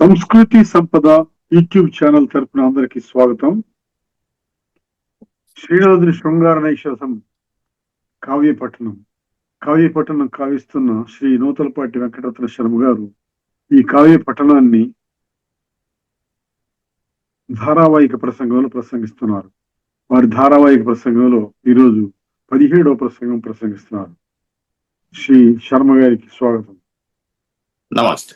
సంస్కృతి సంపద YouTube channel తరపున అందరికి స్వాగతం. శ్రీనాథుని శృంగార నైషధం కావ్యపట్టణం కావిస్తున్న శ్రీ నూతలపాటి వెంకటరత్న శర్మ గారు ఈ కావ్య పట్టణాన్ని ధారావాహిక ప్రసంగంలో ప్రసంగిస్తున్నారు. వారి ధారావాహిక ప్రసంగంలో ఈరోజు 17వ ప్రసంగం ప్రసంగిస్తున్నారు. శ్రీ శర్మ గారికి స్వాగతం. నమస్తే.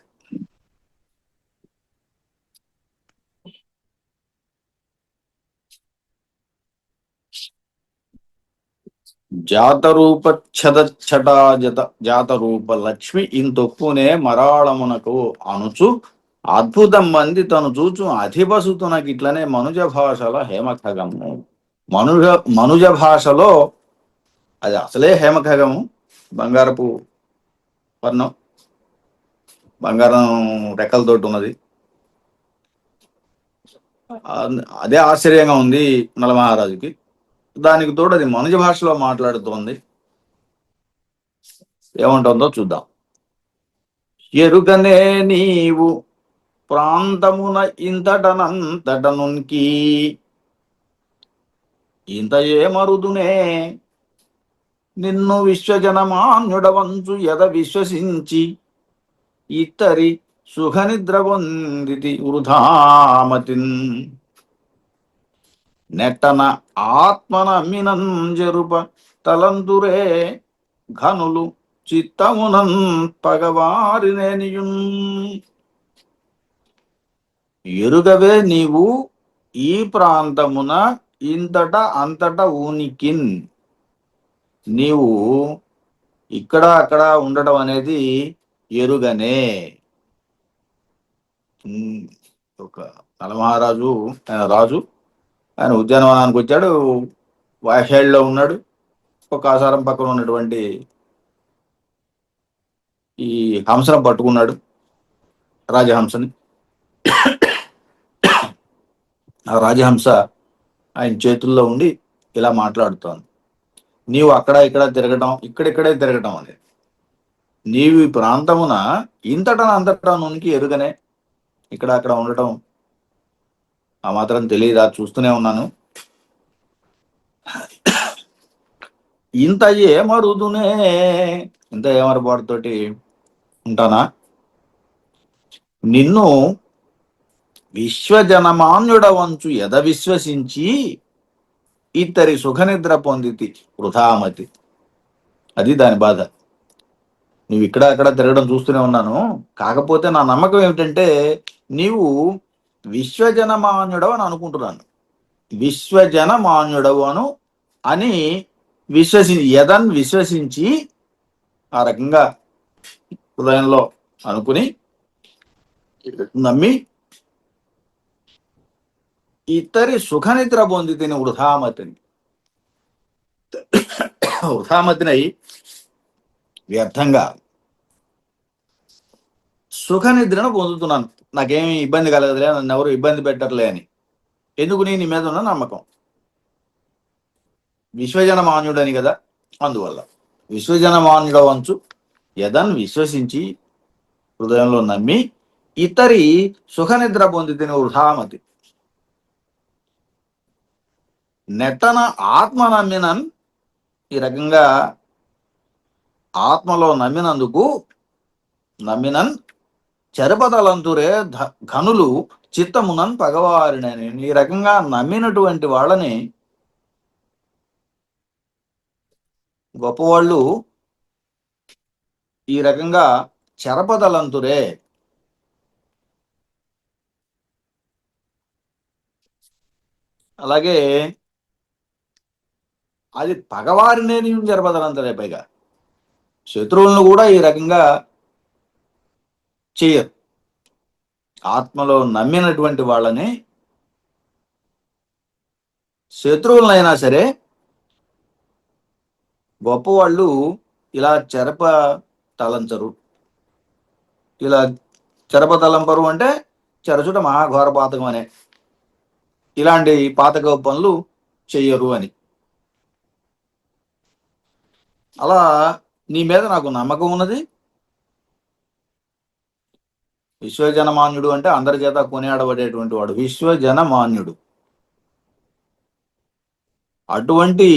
జాతరూప లక్ష్మి ఇంతొప్పునే మరాళమునకు అనుచు అద్భుతం మంది తను చూచు అధిపసుతునకిట్లనే మనుజ భాషలో హేమఖగము. మనుజ భాషలో అది అసలే హేమఖగము, బంగారపు వర్ణం, బంగారం రెక్కలతోటి ఉన్నది. అదే ఆశ్చర్యంగా ఉంది నలమహారాజుకి. దానికి తోడు అది మనుజ భాషలో మాట్లాడుతోంది. ఏమంటుందో చూద్దాం. ఎరుకనే నీవు ప్రాంతమున ఇంతటనంతటనునికి ఇంత ఏమరుదునే నిన్ను విశ్వజనమాన్యుడవంచు ఎద విశ్వసించి ఇత్తరి సుఖనిద్ర పొందితి వృధామతిన్ నెట్టన ఆత్మనమ్మినం జరుప తలంతురే ఘనులు చిత్తమునం పగవారినేనియున్. ఎరుగవే నీవు ఈ ప్రాంతమున ఇంతట అంతట ఊనికిన్. నీవు ఇక్కడ అక్కడ ఉండడం అనేది ఎరుగనే. ఒక నలమహారాజు రాజు ఆయన ఉద్యానవనానికి వచ్చాడు. వాహేళ్ళలో ఉన్నాడు. ఒక ఆసారం పక్కన ఉన్నటువంటి ఈ హంసను పట్టుకున్నాడు, రాజహంసని. ఆ రాజహంస ఆయన చేతుల్లో ఉండి ఇలా మాట్లాడుతోంది. నీవు అక్కడ ఇక్కడ తిరగటం, ఇక్కడిక్కడే తిరగటం అనేది. నీవు ఈ ప్రాంతమున ఇంతటా అంతటా నుంచి ఎరుగనే. ఇక్కడ అక్కడ ఉండటం ఆ మాత్రం తెలియదా? చూస్తూనే ఉన్నాను. ఇంత ఏమరుదునే, ఇంత ఏమరపాటుతోటి ఉంటానా? నిన్ను విశ్వజనమాన్యుడవంచు ఎద విశ్వసించి ఇతరి సుఖనిద్ర పొందితి వృధామతి. అది దాని బాధ. నువ్వు ఇక్కడ అక్కడ తిరగడం చూస్తూనే ఉన్నాను. కాకపోతే నా నమ్మకం ఏమిటంటే నీవు విశ్వజనమాన్యుడవు అని అనుకుంటున్నాను. విశ్వజనమాన్యుడవు అని విశ్వసించి ఆ రకంగా హృదయంలో అనుకుని నమ్మి ఇతరి సుఖనిద్ర పొందితిని వృధామతినై వ్యర్థంగా సుఖనిద్రను పొందుతున్నాను. నాకేమి ఇబ్బంది కలగదులే, నన్ను ఎవరు ఇబ్బంది పెట్టర్లే అని. ఎందుకు? నీ మీద ఉన్న నమ్మకం. విశ్వజనమాన్యుడని కదా, అందువల్ల విశ్వజనమాన్యుడవంచు యదన్ విశ్వసించి హృదయంలో నమ్మి ఇతరి సుఖనిద్ర పొందితిని వృధామతి. నెట్టన ఆత్మ నమ్మినన్. ఈ రకంగా ఆత్మలో నమ్మినన్ చరపతలంతురే ఘనులు చిత్తమునన్ పగవారినని. ఈ రకంగా నమ్మినటువంటి వాళ్ళని గొప్పవాళ్ళు ఈ రకంగా చెరపదలంతురే, అలాగే అది పగవారినేని చెరపదలంతురే. పైగా శత్రువులను కూడా ఈ రకంగా చెయ్యరు. ఆత్మలో నమ్మినటువంటి వాళ్ళని శత్రువులనైనా సరే గొప్పవాళ్ళు ఇలా తలంచరు. ఇలా తలంపరు అంటే చెరచుట మహాఘోర పాతకం అనే. ఇలాంటి పాతక పనులు చెయ్యరు అని. అలా నీ మీద నాకు నమ్మకం ఉన్నది. విశ్వజనమాన్యుడు అంటే అందరి చేత కొనియాడబడేటువంటి వాడు, విశ్వజనమాన్యుడు. అటువంటి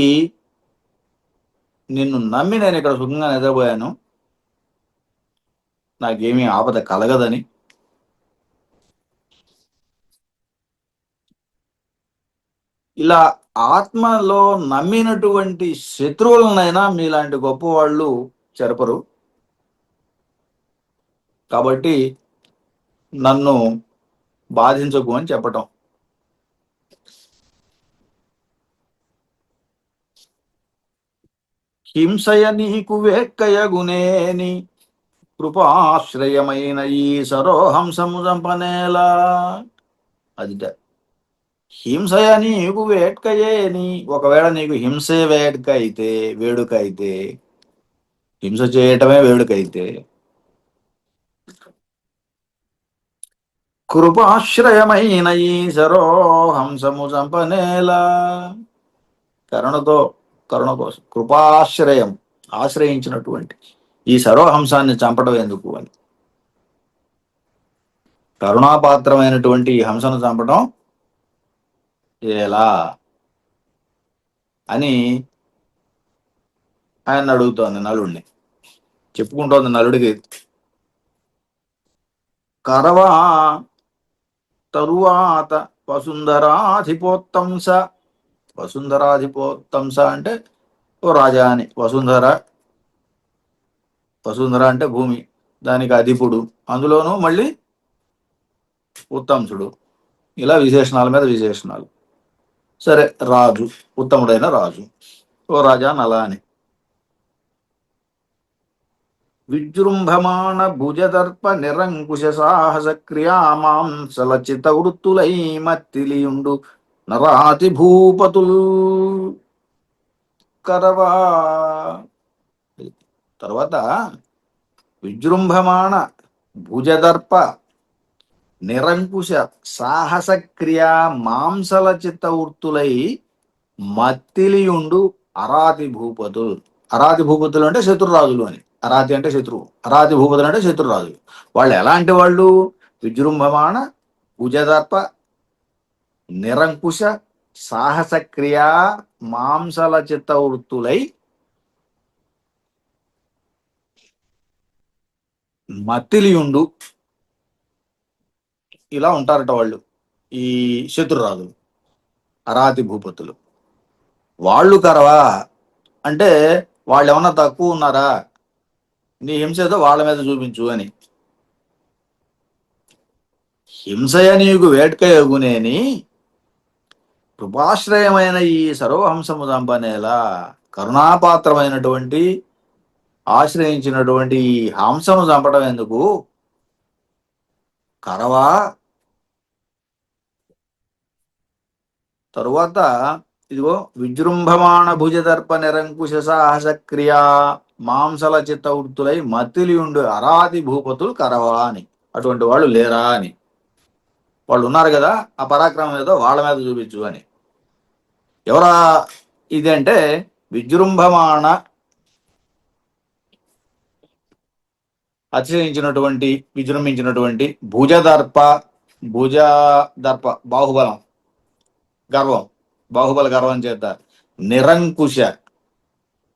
నిన్ను నమ్మి నేను ఇక్కడ సుఖంగా నిద్రపోయాను, నాకేమీ ఆపద కలగదని. ఇలా ఆత్మలో నమ్మినటువంటి శత్రువులనైనా మీలాంటి గొప్ప వాళ్ళు చెరపరు. కాబట్టి నన్ను బాధించకు అని చెప్పటం. హింసయ నీకు వేక్కయగునేని కృపాశ్రయమైన ఈ సరోహంసము చంపనేలా. అదిట హింసయ నీకు వేట్కయేని. ఒకవేళ నీకు హింసే వేడుక అయితే, వేడుక అయితే, హింస చేయటమే వేడుక అయితే, కృపాశ్రయమైన ఈ సరోహంసము చంపనేలా. కరుణ కోసం కృపాశ్రయం, ఆశ్రయించినటువంటి ఈ సరోహంసాన్ని చంపడం ఎందుకు అని, కరుణాపాత్రమైనటువంటి ఈ హంసను చంపడం ఎలా అని ఆయన అడుగుతోంది నలుడిని. చెప్పుకుంటోంది నలుడికి. కరవా తరువాత వసుంధరాధిపోత్తంస. వసుంధరాధిపోత్తంస అంటే ఓ రాజా అని. వసుంధర అంటే భూమి, దానికి అధిపుడు, అందులోనూ మళ్ళీ ఉత్తంసుడు. ఇలా విశేషణాల మీద విశేషణాలు. సరే, రాజు, ఉత్తముడైన రాజు, ఓ రాజా నల అని. విజృంభమాణ భుజదర్ప నిరంకుశ సాహస క్రియామాంసలచిత వృత్తులై మత్తిలియుండు నరాతి భూపతుల్. కరవా తర్వాత విజృంభమాణ భుజదర్ప నిరంకుశ సాహస క్రియా మాంసలచిత వృత్తులై మత్తిలియుండు అరాతి భూపతులు. అరాతి భూపతులు అంటే శత్రురాజులు అని. అరాతి అంటే శత్రువు, అరాతి భూపతులు అంటే శత్రురాజులు. వాళ్ళు ఎలాంటి వాళ్ళు? విజృంభమాణ భుజదర్ప నిరంకుశ సాహస క్రియా మాంసలచిత వృత్తులై మత్తిలియుండు. ఇలా ఉంటారట వాళ్ళు, ఈ శత్రురాజులు, అరాతి భూపతులు. వాళ్ళు కరవా అంటే వాళ్ళు ఏమన్నా తక్కువ ఉన్నారా, నీ హింస ఏదో వాళ్ళ మీద చూపించు అని. హింసయ నీకు వేట్కయగునేని కృపాశ్రయమైన ఈ సర్వహంసము చంపనేలా. కరుణాపాత్రమైనటువంటి ఆశ్రయించినటువంటి ఈ హంసను చంపడం ఎందుకు? కరవా తరువాత ఇదిగో విజృంభమాణ భుజదర్ప నిరంకుశ సాహస క్రియా మాంసల చిత్త వృత్తులై మత్తిలియుండు అరాతి భూపతులు కరవా అని. అటువంటి వాళ్ళు లేరా అని. వాళ్ళు ఉన్నారు కదా, ఆ పరాక్రమం ఏదో వాళ్ళ మీద చూపించు అని. ఎవరా ఇది అంటే విజృంభమాణ, అతిశయించినటువంటి, విజృంభించినటువంటి, భుజదర్ప బాహుబలం, గర్వం, బాహుబల గర్వం చేత, నిరంకుశ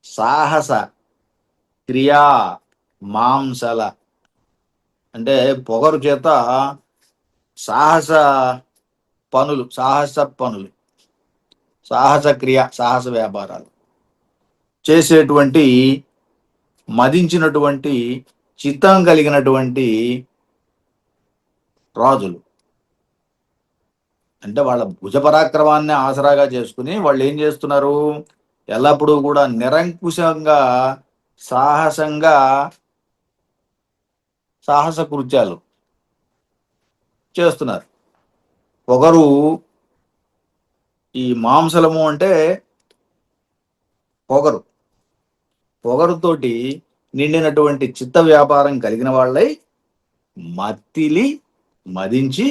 సాహస క్రియా మాంసల అంటే పొగరు చేత సాహస పనులు, సాహస క్రియ, సాహస వ్యాపారాలు చేసేటువంటి, మదించినటువంటి చిత్తం కలిగినటువంటి రాజులు. అంటే వాళ్ళ భుజ పరాక్రమాన్ని ఆసరాగా చేసుకుని వాళ్ళు ఏం చేస్తున్నారు? ఎల్లప్పుడూ కూడా నిరంకుశంగా, సాహసంగా సాహస కృత్యాలు చేస్తున్నారు. ఒకరు ఈ మాంసలము అంటే పొగరుతోటి నిండినటువంటి చిత్త వ్యాపారం కలిగిన వాళ్ళై మదించి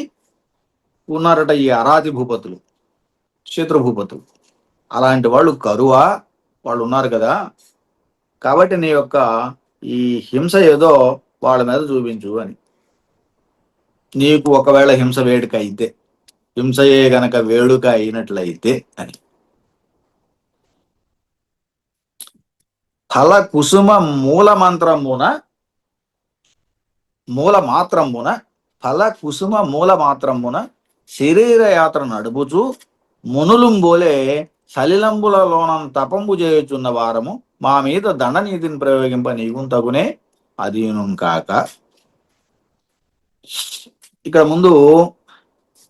ఉన్నారట ఈ అరాతి భూపతులు, శత్రుభూపతులు. అలాంటి వాళ్ళు కరువా? వాళ్ళు ఉన్నారు కదా, కాబట్టి నీ యొక్క ఈ హింస ఏదో వాళ్ళ మీద చూపించు అని. నీకు ఒకవేళ హింస వేడుక అయితే, హింసయే గనక వేడుక అయినట్లయితే అని. ఫల కుసుమ మూల మంత్రమున మూల మాత్రమున ఫల కుసుమ మూల మాత్రమున శరీర యాత్ర నడుపుచు మునులుంబోలే సలిలంబులలోనం తపంబు చేయుచున్న వారము మా మీద దండనీతిని ప్రయోగింప నీకు తగునే అదీనం కాక. ఇక్కడ ముందు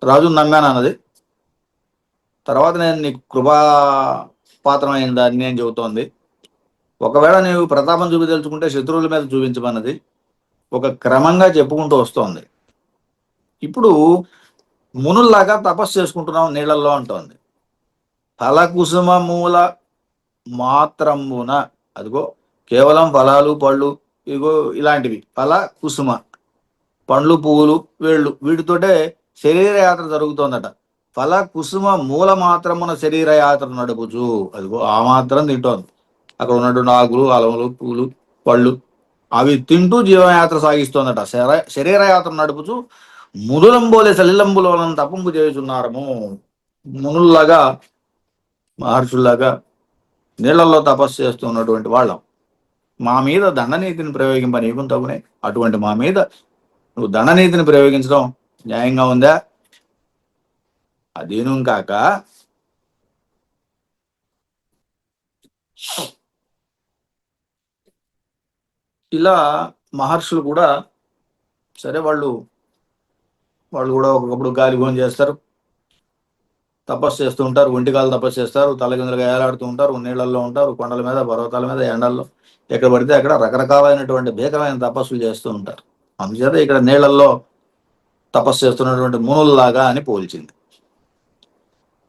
రాజును నమ్మాను అన్నది, తర్వాత నేను నీకు కృపాపాత్రమైన దాన్ని నేను చెబుతోంది. ఒకవేళ నీవు ప్రతాపం చూపించదలుచుకుంటే శత్రువుల మీద చూపించమన్నది ఒక క్రమంగా చెప్పుకుంటూ వస్తోంది. ఇప్పుడు మునుల్లాగా తపస్సు చేసుకుంటున్నాం నీళ్ళల్లో అంటోంది. ఫలకుసుమ మూల మాత్రమున, అదిగో కేవలం ఫలాలు పళ్ళు ఇగో ఇలాంటివి ఫల కుసుమ, పండ్లు పువ్వులు వేళ్ళు, వీటితోటే శరీర యాత్ర జరుగుతోందట. ఫల కుసుమ మూల మాత్రమున శరీర యాత్ర నడుపుచు, అదిగో ఆ మాత్రం తింటోంది. అక్కడ ఉన్నటువంటి ఆకులు అలములు పూలు పళ్ళు అవి తింటూ జీవయాత్ర సాగిస్తోందట. శరీర యాత్ర నడుపుచు మునులంబోలే సలిలంబులోలను తపంపు చేయుచున్నారము. మునుల్లాగా మహర్షుల్లాగా నీళ్లలో తపస్సు చేస్తున్నటువంటి వాళ్ళం. మా మీద దండనీతిని ప్రయోగింప నీకు తగునే. అటువంటి మా మీద నువ్వు దండనీతిని ప్రయోగించడం న్యాయంగా ఉందా? అదేను కాక ఇలా మహర్షులు కూడా సరే, వాళ్ళు కూడా ఒకప్పుడు గాలిగోని చేస్తారు, తపస్సు చేస్తూ ఉంటారు, ఒంటికాలు తపస్సు చేస్తారు, తలకిందులుగా ఏలాడుతూ ఉంటారు, నీళ్లలో ఉంటారు, కొండల మీద పర్వతాల మీద ఎండల్లో ఎక్కడ పడితే అక్కడ రకరకాలైనటువంటి భీకరమైన తపస్సులు చేస్తూ ఉంటారు. అందుచేత ఇక్కడ నీళ్లలో తపస్సు చేస్తున్నటువంటి మునుల్లాగా అని పోల్చింది.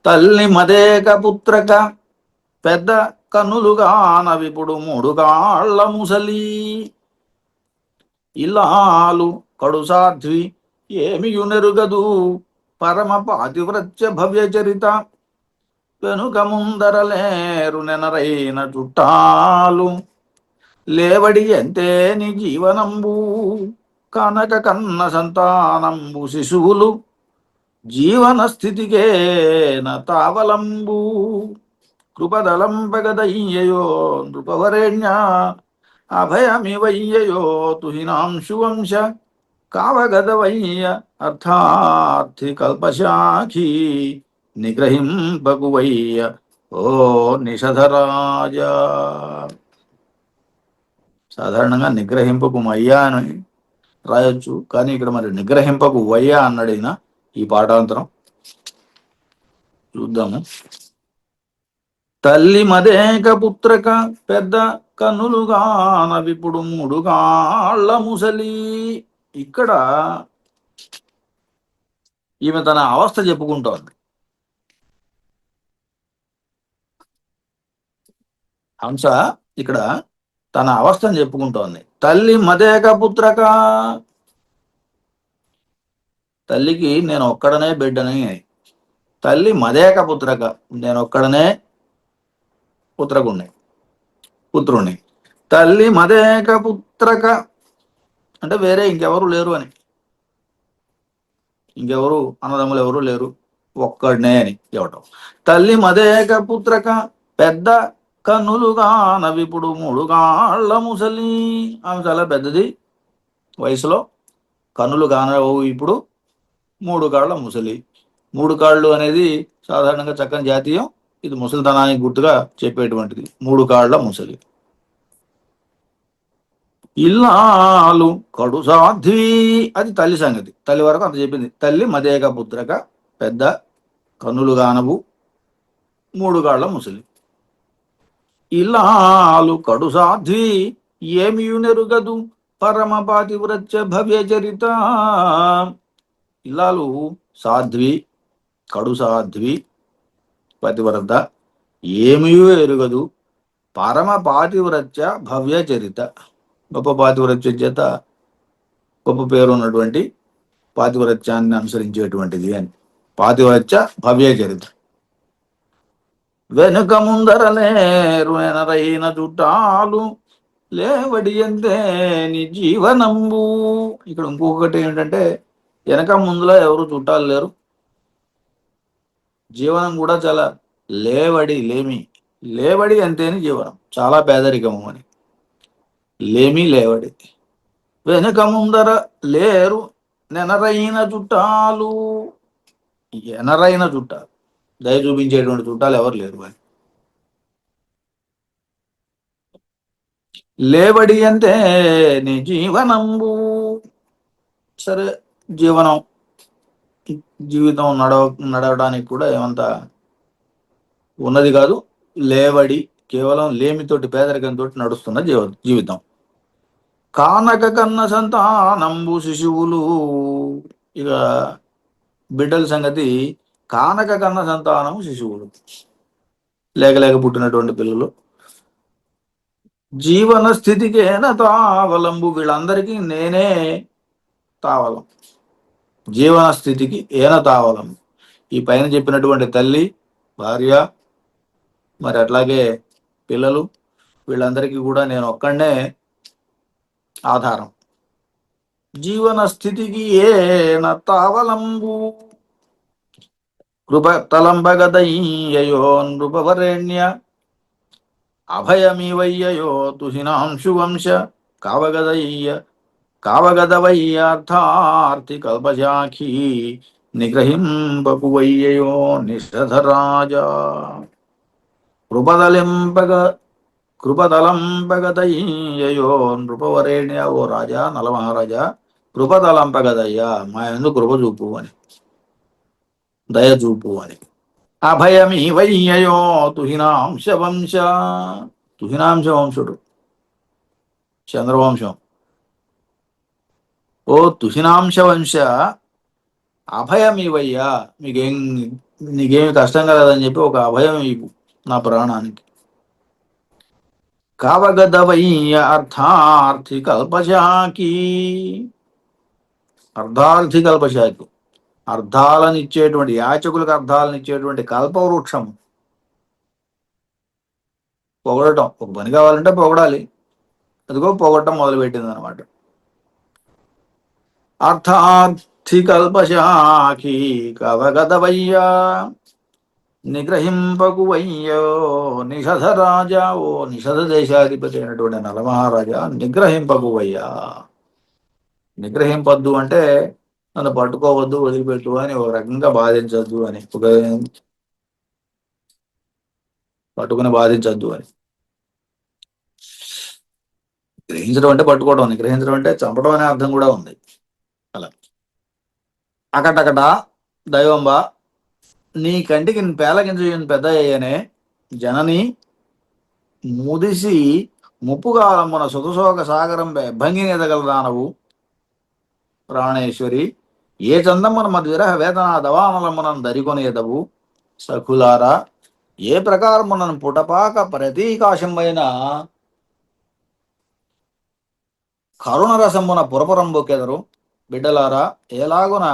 తల్లి మదేక పుత్రక పెద్ద కన్నులుగా నవిపుడు మూడు కాళ్ళ ముసలి ఇల్లాలు కడు సాధ్వి ఏమియునెరుగదు పరమ పాతివ్రత్య భవ్య చరిత వెనుక ముందరలేరు నెనరైన చుట్టాలు లేవడి ఎంతే నీ జీవనంబు కనక కన్న సంతానంబు శిశువులు జీవన స్థితికే తావలంబు కృపదలంపగదయ్యయో నృపవరేణ్య అభయమివయ్యయో తుహినాంశువంశ కావగదవయ్య అర్థార్థి కల్పశాఖి నిగ్రహింపకువయ్య ఓ నిషధరాజా. సాధారణంగా నిగ్రహింపకు మయ్యా అని రాయొచ్చు, కానీ ఇక్కడ మరి నిగ్రహింపకు వయ్యా అన్నాడైనా ఈ పాఠాంతరం చూద్దాము. తల్లి మదేక పుత్రక పెద్ద కన్నులుగాన విపుడు మూడు కాళ్ళ ముసలి. ఇక్కడ ఈమె తన అవస్థ చెప్పుకుంటోంది. హంస ఇక్కడ తన అవస్థను చెప్పుకుంటోంది. తల్లి మదేక పుత్రక, తల్లికి నేను ఒక్కడనే బిడ్డని. తల్లి మదేక పుత్రక, నేను ఒక్కడనే పుత్రుణ్ణి. తల్లి మదేక పుత్రక అంటే వేరే ఇంకెవరు లేరు అని, ఇంకెవరు అన్నదమ్ములు ఎవరు లేరు, ఒక్కడనే అని చెప్పటం. తల్లి మదేక పుత్రక పెద్ద కన్నులుగా నవిపుడు మూడు కాళ్ళ ముసలి. ఆమె చాలా పెద్దది వయసులో, కన్నులు కానవు ఇప్పుడు, మూడు కాళ్ళ ముసలి. మూడు కాళ్ళు అనేది సాధారణంగా చక్కని జాతీయం, ఇది ముసలితనానికి గుర్తుగా చెప్పేటువంటిది. మూడు కాళ్ళ ముసలి. ఇల్లాలు కడు సాధ్వి, అది తల్లి సంగతి, తల్లి వరకు అంత చెప్పింది. తల్లి మదేక పుత్రక పెద్ద కన్నులు గానవు మూడు కాళ్ళ ముసలి. ఇల్లాలు కడు సాధ్వి ఏమియునెరుగదు పరమ పాతివ్రత్య భవ్య చరిత. ఇల్లాలు సాధ్వి, కడు సాధ్వి, పతివ్రత, ఏమియూ ఎరుగదు పరమ పాతివ్రత్య భవ్య చరిత, గొప్ప పాతివ్రత్యం చేత గొప్ప పేరు ఉన్నటువంటి పాతివ్రత్యాన్ని అనుసరించేటువంటిది అని. పాతివ్రత్య భవ్య చరిత. వెనుక ముందరలేరు ఎనరైన చుట్టాలు లేవడి ఎంతే నీ జీవనంబు. ఇక్కడ ఇంకొకటి ఏంటంటే వెనక ముందులో ఎవరు చుట్టాలు లేరు. జీవనం కూడా చాలా లేవడి అంతేని జీవనం, చాలా పేదరికము అని. లేవడి. వెనక ముందర లేరు నెనరైన చుట్టాలు. ఎనరైన చుట్టాలు, దయ చూపించేటువంటి చుట్టాలు ఎవరు లేరు అని. లేబడి అంటే నీ జీవనంబు. సరే, జీవనం, జీవితం నడవడానికి కూడా ఏమంత ఉన్నది కాదు. లేవడి, కేవలం లేమితోటి, పేదరికంతో నడుస్తున్న జీవితం. కానక కన్న సంతానంబు శిశువులు. ఇక బిడ్డల సంగతి, కానక కన్న సంతానం శిశువులు, లేక పుట్టినటువంటి పిల్లలు. జీవన స్థితికేన తావలంబు, వీళ్ళందరికీ నేనే తావలం. జీవన స్థితికి ఏన తావలం, ఈ పైన చెప్పినటువంటి తల్లి, భార్య, మరి అట్లాగే పిల్లలు, వీళ్ళందరికీ కూడా నేను ఒక్కడే ఆధారం. జీవన స్థితికి ఏన తావలంబు, కృప తలంబగదయ్యయో నృపవరేణ్య, అభయమివయ్యయో తుహినాంశు వంశ, కావగదవయ్యార్థార్థి కల్పశాఖీ, నిగ్రహింపకువయ్యయో నిషధరాజా. కృపదలంపగదయ్యయో నృపవరేణ్య, ఓ రాజా, నలమహారాజా, కృపదలంపగదయ్యా, మా యందు కృప చూపు అని, దయ చూపు అని. అభయమివయ్యయో తుహినాంశ వంశ, తుహినాంశ వంశుడు, చంద్రవంశం. ఓ తుహినాంశ వంశ, అభయం ఇవయ్యా, నీకేమి కష్టం కలదని చెప్పి ఒక అభయం ఇవ్వు నా ప్రాణానికి. కావగదవయ్య అర్థార్థి కల్పశాకి, అర్ధార్థి కల్పశాకి, అర్థాలనిచ్చేటువంటి, యాచకులకు అర్థాలనిచ్చేటువంటి కల్పవృక్షం. పొగడటం, ఒక పని కావాలంటే పొగడాలి, అదిగో పొగడటం మొదలుపెట్టింది అనమాట. అర్థార్థి కల్పశాఖీ కవగదవయ్యా, నిగ్రహింపకువయ్యో నిషధరాజా, ఓ నిషధ దేశాధిపతి అయినటువంటి నలమహారాజా, నిగ్రహింపకువయ్యా. నిగ్రహింపద్దు అంటే నన్ను పట్టుకోవద్దు, వదిలిపెట్టు అని, ఒక రకంగా బాధించద్దు అని, పట్టుకుని బాధించద్దు అని. గ్రహించడం అంటే పట్టుకోవడం, నిగ్రహించడం అంటే చంపడం అనే అర్థం కూడా ఉంది. అలా అకటకట దైవంబా, నీ కంటికి పేలగించని పెద్ద అయ్యనే, జనని ముదిసి ముప్పుగాలమున సుఖశోక సాగరం భంగినెదగలదానవు ప్రాణేశ్వరి, ఏ చందమ్మన మద్విరహ వేదన దవానలమునం దరికొనేదవు. సఖులారా, ఏ ప్రకారమునను పుటపాక ప్రతీకాశమైన కరుణరసమున పురపురంబొకెదరు. బిడ్డలారా, ఎలాగున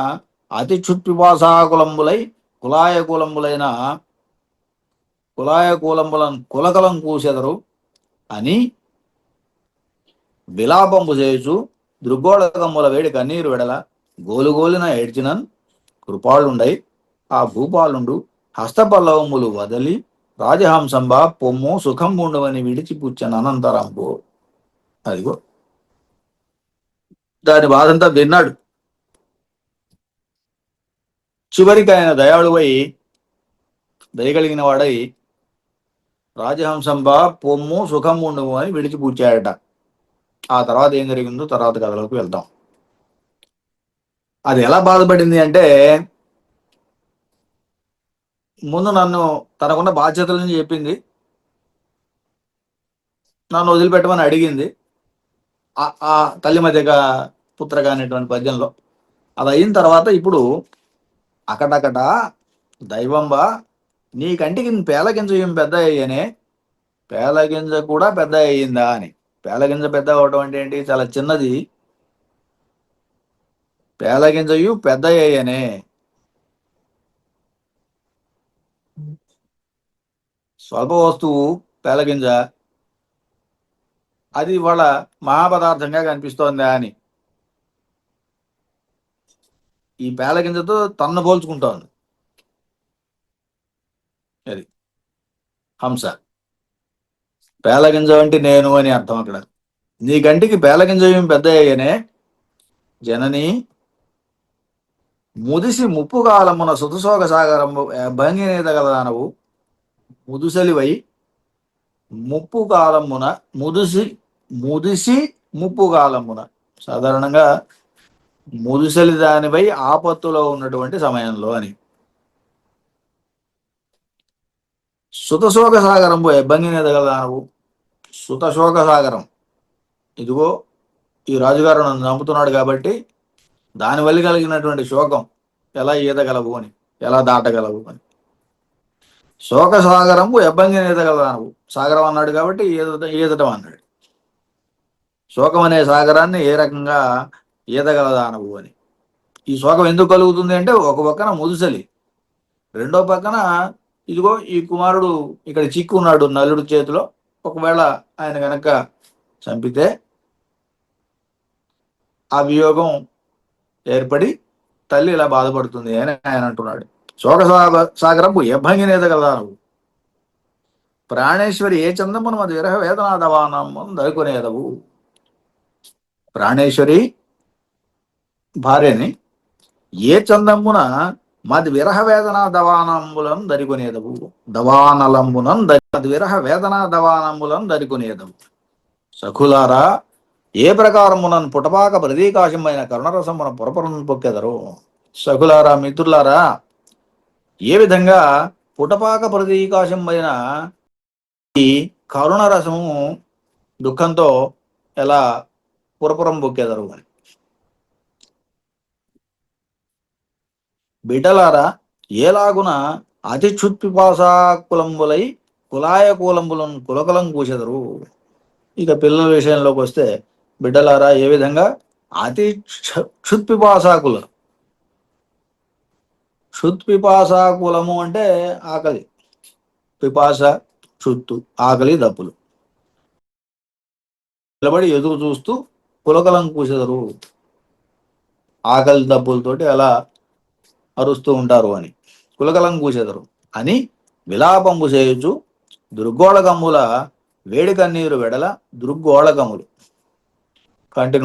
అతి చుట్టుపాసాకులంబులై కులాయకూలంబులను కులకలం కూసెదరు అని విలాపంబు చేయుచు దృగ్గోళకమ్ముల వేడి కన్నీరు వెడల గోలుగోలిన ఏడ్చినన్ కృపాళుండై ఆ భూపాలుండు హస్తపల్లవములు వదలి రాజహంసంబ పొమ్ము సుఖంబుండవని విడిచిపుచ్చని అనంతరంబు. అదిగో దాని బాధంతా విన్నాడు. చివరికి ఆయన దయాళువై, దయగలిగిన వాడై, రాజహంసంబ పొమ్ము సుఖంబుండవు అని విడిచిపుచ్చాడట. ఆ తర్వాత ఏం జరిగిందో తర్వాత కథలోకి వెళ్తాం. అది ఎలా బాధపడింది అంటే, ముందు నన్ను తనకున్న బాధ్యతలని చెప్పింది, నన్ను వదిలిపెట్టమని అడిగింది, ఆ తల్లి మధ్యగా పుత్రగా అనేటువంటి పద్యంలో. అది అయిన తర్వాత ఇప్పుడు అకటకట దైవంబా, నీ కంటికి పేలగింజ ఏం పెద్ద అయ్యనే, పేలగింజ కూడా పెద్ద అయ్యిందా అని. పేలగింజ పెద్ద అవడం అంటే ఏంటి? చాలా చిన్నది. పేలగింజయు పెద్ద అయ్యనే, స్వల్ప వస్తువు పేలగింజ, అది ఇవాళ మహాపదార్థంగా కనిపిస్తోందా అని. ఈ పేలగింజతో తన్ను పోల్చుకుంటోంది. అది హంస. పేలగింజ అంటే నేను అని అర్థం అక్కడ. నీ కంటికి పేలగింజ ఏమి పెద్ద అయ్యనే జనని ముదిసి ముప్పు కాలమున సుతుశోక సాగరంబు భంగినేదగలదానవు ముదుసలివై ముప్పు కాలమున ముదిసి ముప్పు కాలమున సాధారణంగా ముదుసలి దానిపై ఆపత్తులో ఉన్నటువంటి సమయంలో అని. సుతశోక సాగరంబు ఎబ్బంగినేదగలదానవు సుతశోక సాగరం, ఇదిగో ఈ రాజుగారు నన్ను చంపుతున్నాడు కాబట్టి దానివల్ల కలిగినటువంటి శోకం ఎలా ఈదగలవు అని, ఎలా దాటగలవు అని. శోక సాగరంబు ఎబ్బంగిని ఈదగలదానవు, సాగరం అన్నాడు కాబట్టి ఈదటం అన్నాడు. శోకం అనే సాగరాన్ని ఏ రకంగా ఈదగలదానవు అని. ఈ శోకం ఎందుకు కలుగుతుంది అంటే ఒక పక్కన ముదుసలి, రెండో పక్కన ఇదిగో ఈ కుమారుడు ఇక్కడ చిక్కున్నాడు నలుడు చేతిలో, ఒకవేళ ఆయన కనుక చంపితే ఆ వియోగం ఏర్పడి తల్లి ఇలా బాధపడుతుంది అని ఆయన అంటున్నాడు. శోక సాగరంపు ఎభంగినేదగలదానవు ప్రాణేశ్వరి ఏ చందమును మది విరహ వేదనాదవానము దరుకునేదవు. ప్రాణేశ్వరి భార్యని ఏ చందమున మది విరహ వేదనా దవానంబులను దరికొనేదవు మది విరహ వేదనా దవానంబులను దరికొనేదవు. సఖులారా ఏ ప్రకారమునన్ పుటపాక ప్రతీకాశమైన కరుణరసమున పొరపరను పొక్కెదరు. సఖులారా మిత్రులారా, ఏ విధంగా పుటపాక ప్రతీకాశమైన ఈ కరుణరసము దుఃఖంతో ఎలా పురపురం పొక్కెదరు అని. బిడ్డలారా ఏలాగున అతిక్షుత్పిపాసాకులంబులై కులాయ కూలంబులను కులకులం కూచెదరు. ఇక పిల్లల విషయంలోకి వస్తే, బిడ్డలారా ఏ విధంగా అతి క్షుత్పిపాసాకుల, క్షుత్పిపాసాకులము అంటే ఆకలి, పిపాస క్షుత్తు ఆకలి దప్పులు, నిలబడి ఎదురు చూస్తూ కులకలం కూచెదరు, ఆకలి దప్పులతోటి ఎలా అరుస్తూ ఉంటారు అని. కులకలం కూచెదరు అని విలాపంబు చేయుచు దుర్గోళకమ్ముల వేడి కన్నీరు వెడల దుర్గోళకములు, కంటి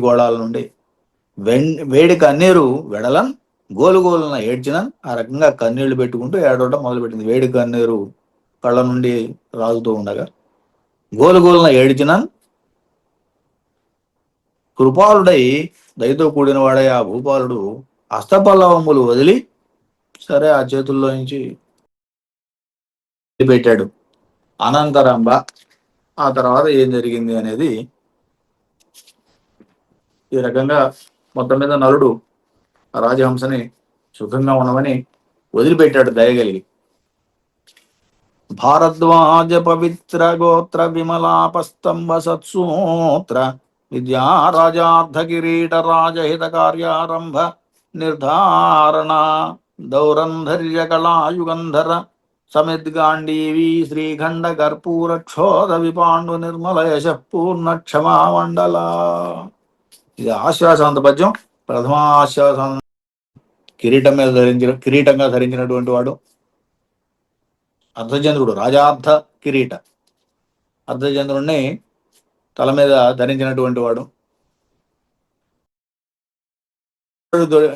గోళాల నుండి వేడి కన్నీరు వెడలన్ గోలుగోలున ఏడ్చినన్. ఆ రకంగా కన్నీళ్లు పెట్టుకుంటూ ఏడవడం మొదలుపెట్టింది. వేడి కన్నీరు కళ్ళ నుండి రాలుతూ ఉండగా గోలుగోలున ఏడ్చినన్. కృపాలుడై దయతో కూడిన వాడై ఆ భూపాలుడు హస్తపల్లవములు వదిలి సరే ఆ చేతుల్లో నుంచి పెట్టాడు. అనంతరంబ ఆ తర్వాత ఏం జరిగింది అనేది ఈ రకంగా మొత్తం మీద నలుడు రాజహంసని సుఖంగా ఉండమని వదిలిపెట్టాడు దయగలిగి. భారద్వాజ పవిత్ర గోత్ర విమలాపస్తంభ సత్సూత్ర విద్యారాజార్థ కిరీట రాజహిత కార్యారంభ నిర్ధారణ దౌరంధర్య కళాయుగంధర సమిద్గాండీవీ శ్రీఖండ కర్పూర క్షోధ విపాండు నిర్మల యశ పూర్ణ క్షమామండల. ఇది ఆశ్వాసాంత పద్యం. ప్రథమాశ్వాసాంత కిరీటంగా ధరించినటువంటి వాడు అర్ధచంద్రుడు, రాజార్థ కిరీట. అర్ధచంద్రుణ్ణి తల మీద ధరించినటువంటి వాడు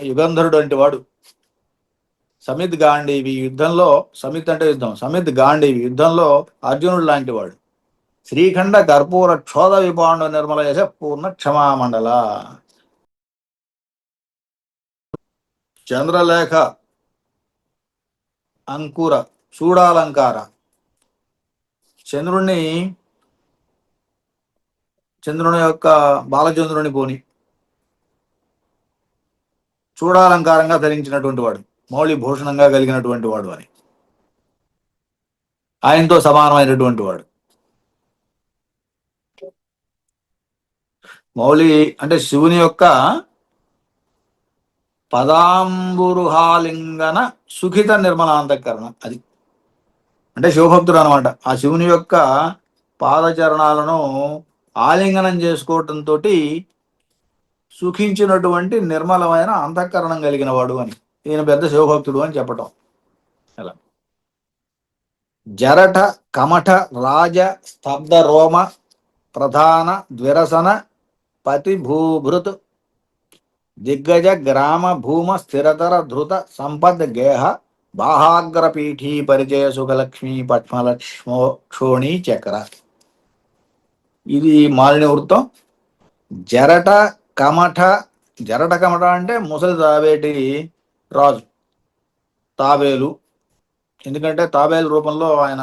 యుగంధరుడు అంటే వాడు. సమిత్ గాంధీవి యుద్ధంలో, సమిత్ అంటే యుద్ధం, సమిత్ గాంధీవి యుద్ధంలో అర్జునుడు లాంటి వాడు. శ్రీఖండ కర్పూర క్షోధ విపాండు నిర్మల యశ పూర్ణ క్షమామండల. చంద్రలేఖ అంకుర చూడాలంకార, చంద్రుని యొక్క బాలచంద్రుని పోని చూడాలంకారంగా ధరించినటువంటి వాడు, మౌళి భూషణంగా కలిగినటువంటి వాడు అని, ఆయనతో సమానమైనటువంటి వాడు. మౌళి అంటే శివుని యొక్క పదాంబురుహాలింగన సుఖిత నిర్మలాంతఃకరణ, అది అంటే శివభక్తుడు అనమాట. ఆ శివుని యొక్క పాదచరణాలను ఆలింగనం చేసుకోవటంతో సుఖించినటువంటి నిర్మలమైన అంతఃకరణం కలిగిన వాడు అని, ఈయన పెద్ద శివభక్తుడు అని చెప్పటం. అలా జరఠ కమఠ రాజ స్తబ్ద రోమ ప్రధాన ద్విరసన పతి భూభృత్ దిగ్గజ గ్రామ భూమ స్థిరతర ధృత సంపద్ గేహ బాహాగ్రపీఠీ పరిచయ సుఖలక్ష్మీ పద్మలక్ష్మో క్షోణీ చక్ర. ఇది మాలిని వృత్తం. జరట కమఠ, జరట కమఠ అంటే ముసలి తాబేటి రాజు, తాబేలు, ఎందుకంటే తాబేలు రూపంలో ఆయన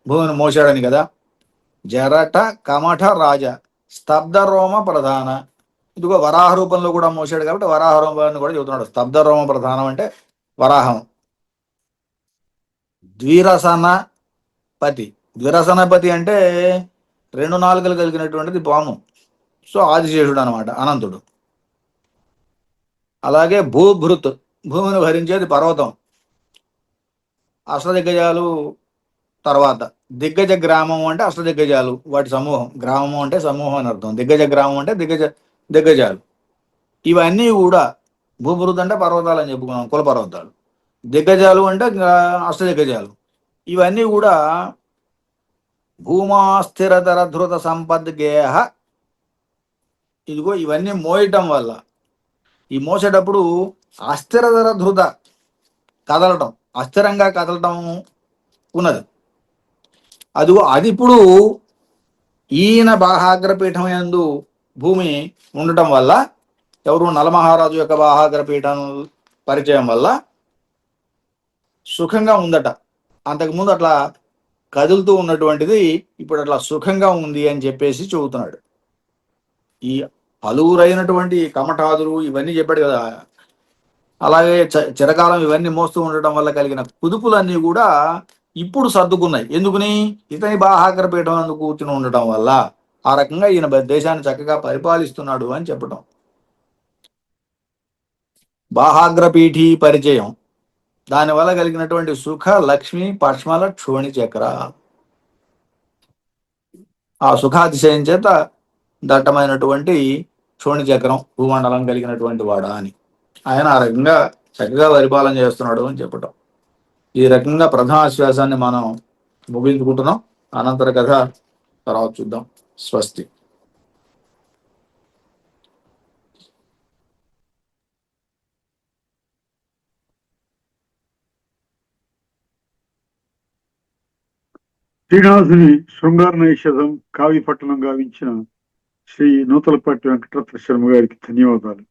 భూమిని మోసాడని కదా. జరట కమఠ రాజ స్తబ్ద రోమ ప్రధాన, ఇదిగో వరాహ రూపంలో కూడా మోసాడు కాబట్టి వరాహ రూపాన్ని కూడా చెబుతున్నాడు. స్తబ్ద రోమ ప్రధానం అంటే వరాహం. ద్విరసన పతి, ద్విరసనపతి అంటే రెండు నాలుకలు కలిగినటువంటిది పాము. సో ఆదిశేషుడు అనమాట, అనంతుడు. అలాగే భూభృత్, భూమిని భరించేది పర్వతం. అష్టదిగ్గజాలు తర్వాత దిగ్గజ గ్రామం అంటే అష్టదిగ్గజాలు, వాటి సమూహం. గ్రామం అంటే సమూహం అని అర్థం. దిగ్గజ గ్రామం అంటే దిగ్గజాలు. ఇవన్నీ కూడా భూభృత్ అంటే పర్వతాలు అని చెప్పుకున్నాం, కుల పర్వతాలు. దిగ్గజాలు అంటే అష్టదిగ్గజాలు. ఇవన్నీ కూడా భూమా స్థిరతర ధృత సంపద్ గేహ, ఇదిగో ఇవన్నీ మోయటం వల్ల, ఈ మోసేటప్పుడు అస్థిరతర ధృత, కదలటం, అస్థిరంగా కదలటం ఉన్నది. అదిగో అది ఇప్పుడు ఈయన బాహాగ్రపీఠం యందు భూమి ఉండటం వల్ల, ఎవరు నలమహారాజు యొక్క బాహాగ్రపీఠం పరిచయం వల్ల సుఖంగా ఉందట. అంతకుముందు అట్లా కదులుతూ ఉన్నటువంటిది ఇప్పుడు అట్లా సుఖంగా ఉంది అని చెప్పేసి చెబుతున్నాడు. ఈ పలువురైనటువంటి కమఠాదులు ఇవన్నీ చెప్పాడు కదా. అలాగే చిరకాలం ఇవన్నీ మోస్తూ ఉండటం వల్ల కలిగిన కుదుపులన్నీ కూడా ఇప్పుడు సర్దుకున్నాయి. ఎందుకుని? ఇతని బాహాగ్రపీఠం అందుకు కూర్చుని ఉండటం వల్ల. ఆ రకంగా ఈయన దేశాన్ని చక్కగా పరిపాలిస్తున్నాడు అని చెప్పటం. బాహాగ్రపీఠీ పరిచయం, దానివల్ల కలిగినటువంటి సుఖ లక్ష్మి పష్మల క్షోణి చక్ర, ఆ సుఖాతిశయం చేత దట్టమైనటువంటి క్షోణి చక్రం, భూమండలం కలిగినటువంటి వాడా అని ఆయన ఆ రకంగా చక్కగా పరిపాలన చేస్తున్నాడు అని చెప్పటం. ఈ రకంగా ప్రథమాశ్వాసాన్ని మనం ముగించుకుంటున్నాం. అనంతర కథ తర్వాత చూద్దాం. స్వస్తి. శ్రీనివాసుని శృంగార నైషధం కావ్యపట్టణం గావించిన శ్రీ నూతలపాటి వెంకటరత్న శర్మ గారికి ధన్యవాదాలు.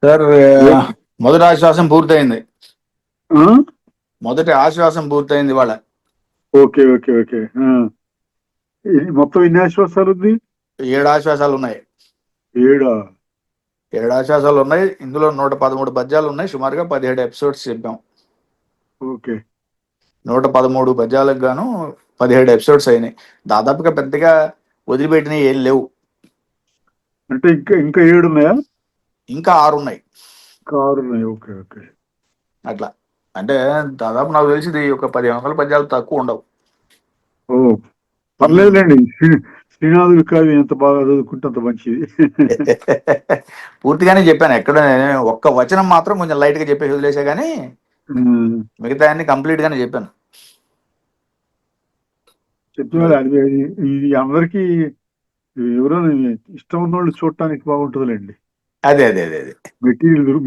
సార్, మొదటి ఆశ్వాసం పూర్తయింది. మొదటి ఆశ్వాసం పూర్తయింది వాళ్ళ. Okay okay okay. మొత్తం ఎన్ని ఆశ్వాసాలు ఉంది? 7 ఆశ్వాసాలు ఉన్నాయి. 7 ఆశ్వాసాలు ఉన్నాయి. ఇందులో 113 పద్యాలు ఉన్నాయి. సుమారుగా 17 ఎపిసోడ్స్ చెప్పాం. ఓకే. 113 పద్యాలకు గాను 17 ఎపిసోడ్స్ అయినాయి. దాదాపుగా పెద్దగా వదిలిపెట్టినవి ఏం లేవు. అంటే ఇంకా 7 ఉన్నాయా? ఇంకా 6 ఉన్నాయి. ఇంకా 6 ఉన్నాయి. Okay okay. అట్లా అంటే దాదాపు నాకు తెలిసి ఒక 10 పద్యాలు తక్కువ ఉండవు. ఓ పర్లేదులేండి. శ్రీనాథుడి కావ్యం ఎంత బాగా చదువుకుంటే అంత మంచిది. పూర్తిగానే చెప్పాను. ఎక్కడ ఒక్క వచనం మాత్రం కొంచెం లైట్ గా చెప్పేసి వదిలేసా, కానీ మిగతా అన్ని కంప్లీట్ గానే చెప్పాను. చెప్పిన ఇది అందరికి ఎవరైనా ఇష్టం ఉన్న వాళ్ళు చూడటానికి బాగుంటుందిలేండి. అదే అదే అదే అదే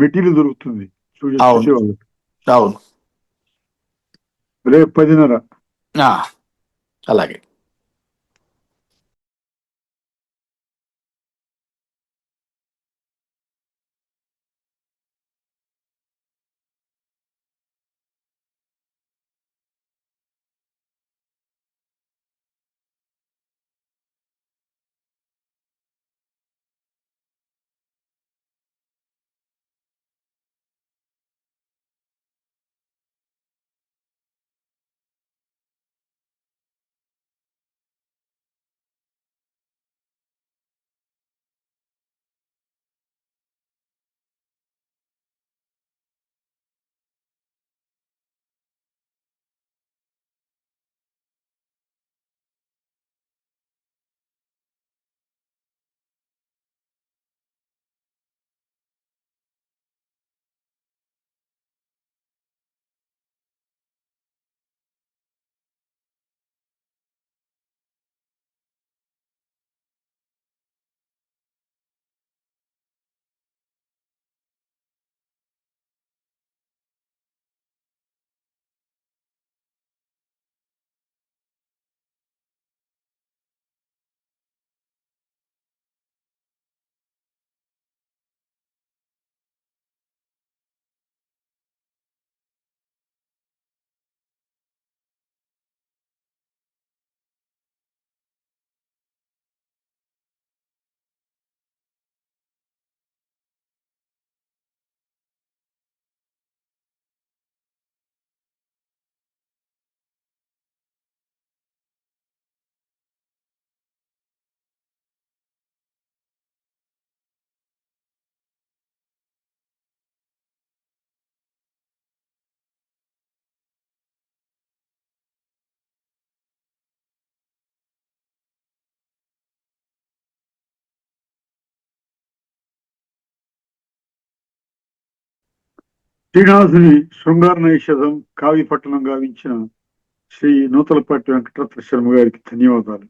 మెటీరియల్ దొరుకుతుంది చూసేవాళ్ళు. అవును. రేపు 10:30. అలాగే. శ్రీనివాసుని శృంగార నైషధం కావ్యపట్టణం గావించిన శ్రీ నూతలపాటి వెంకటరత్న శర్మ గారికి ధన్యవాదాలు.